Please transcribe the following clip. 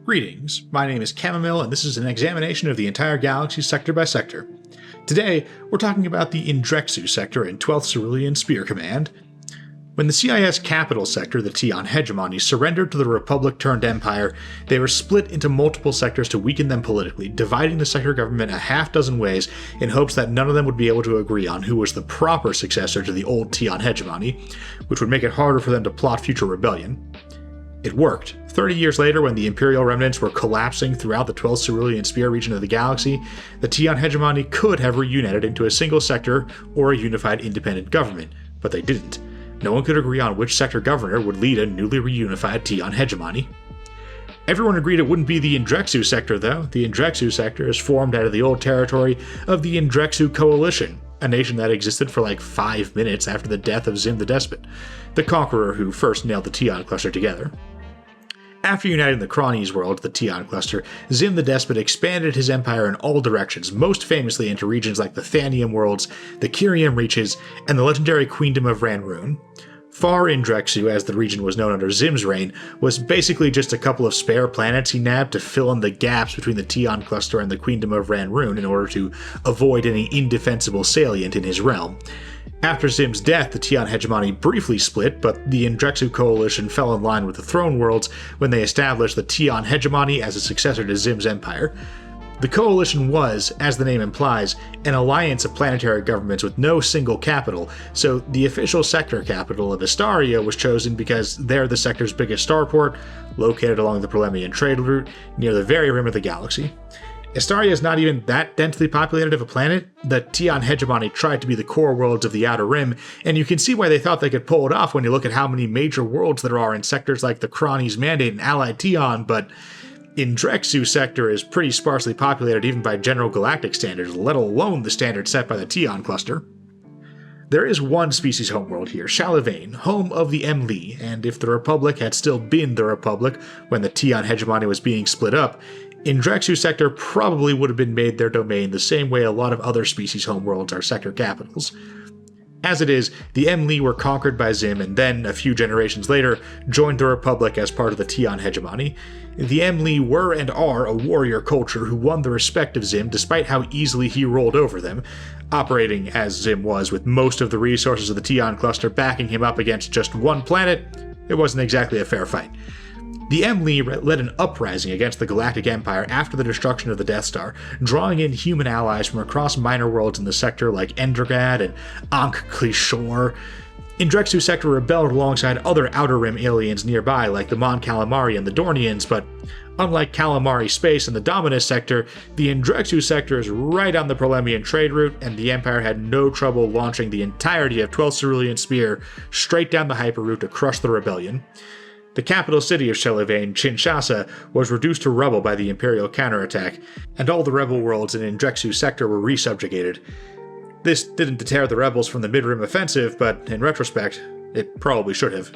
Greetings, my name is Chamomile and this is an examination of the entire galaxy sector by sector. Today, we're talking about the Indrexu Sector in 12th Cerulean Spear Command. When the CIS capital sector, the Tion hegemony, surrendered to the Republic-turned-Empire, they were split into multiple sectors to weaken them politically, dividing the sector government a half-dozen ways in hopes that none of them would be able to agree on who was the proper successor to the old Tion hegemony, which would make it harder for them to plot future rebellion. It worked. 30 years later, when the Imperial remnants were collapsing throughout the 12th Cerulean Spear region of the galaxy, the Tion hegemony could have reunited into a single sector or a unified independent government, but they didn't. No one could agree on which sector governor would lead a newly reunified Tion hegemony. Everyone agreed it wouldn't be the Indrexu Sector, though. The Indrexu Sector is formed out of the old territory of the Indrexu Coalition, a nation that existed for like 5 minutes after the death of Zim the Despot, the conqueror who first nailed the Tion cluster together. After uniting the Cronies world, the Tion cluster, Zim the Despot expanded his empire in all directions, most famously into regions like the Thanium worlds, the Kyrium reaches, and the legendary Queendom of Ranroon. Far Indrexu, as the region was known under Zim's reign, was basically just a couple of spare planets he nabbed to fill in the gaps between the Tion cluster and the Queendom of Ranroon in order to avoid any indefensible salient in his realm. After Zim's death, the Tion hegemony briefly split, but the Indrexu coalition fell in line with the Throne Worlds when they established the Tion hegemony as a successor to Zim's empire. The coalition was, as the name implies, an alliance of planetary governments with no single capital, so the official sector capital of Astaria was chosen because they're the sector's biggest starport, located along the Prolemian trade route near the very rim of the galaxy. Astaria is not even that densely populated of a planet. The Tion hegemony tried to be the core worlds of the Outer Rim, and you can see why they thought they could pull it off when you look at how many major worlds there are in sectors like the Cronies Mandate and Allied Tion, but Indrexu Sector is pretty sparsely populated even by general galactic standards, let alone the standards set by the Tion cluster. There is one species homeworld here, Shalivane, home of the Emlee, and if the Republic had still been the Republic when the Tion hegemony was being split up, Indrexu Sector probably would have been made their domain the same way a lot of other species homeworlds are sector capitals. As it is, the Emlee were conquered by Zim and then, a few generations later, joined the Republic as part of the Tion hegemony. The Emlee were and are a warrior culture who won the respect of Zim despite how easily he rolled over them. Operating as Zim was, with most of the resources of the Tion cluster backing him up against just one planet, it wasn't exactly a fair fight. The Emlee led an uprising against the Galactic Empire after the destruction of the Death Star, drawing in human allies from across minor worlds in the sector like Endergad and Ankh-Klishor. Indrexu Sector rebelled alongside other Outer Rim aliens nearby like the Mon Calamari and the Dornians, but unlike Calamari Space and the Dominus Sector, the Indrexu Sector is right on the Prolemian trade route, and the Empire had no trouble launching the entirety of 12th Cerulean Spear straight down the hyperroute to crush the rebellion. The capital city of Shalivane, Kinshasa, was reduced to rubble by the Imperial counterattack, and all the rebel worlds in Indrexu Sector were resubjugated. This didn't deter the rebels from the mid-rim offensive, but in retrospect, it probably should have.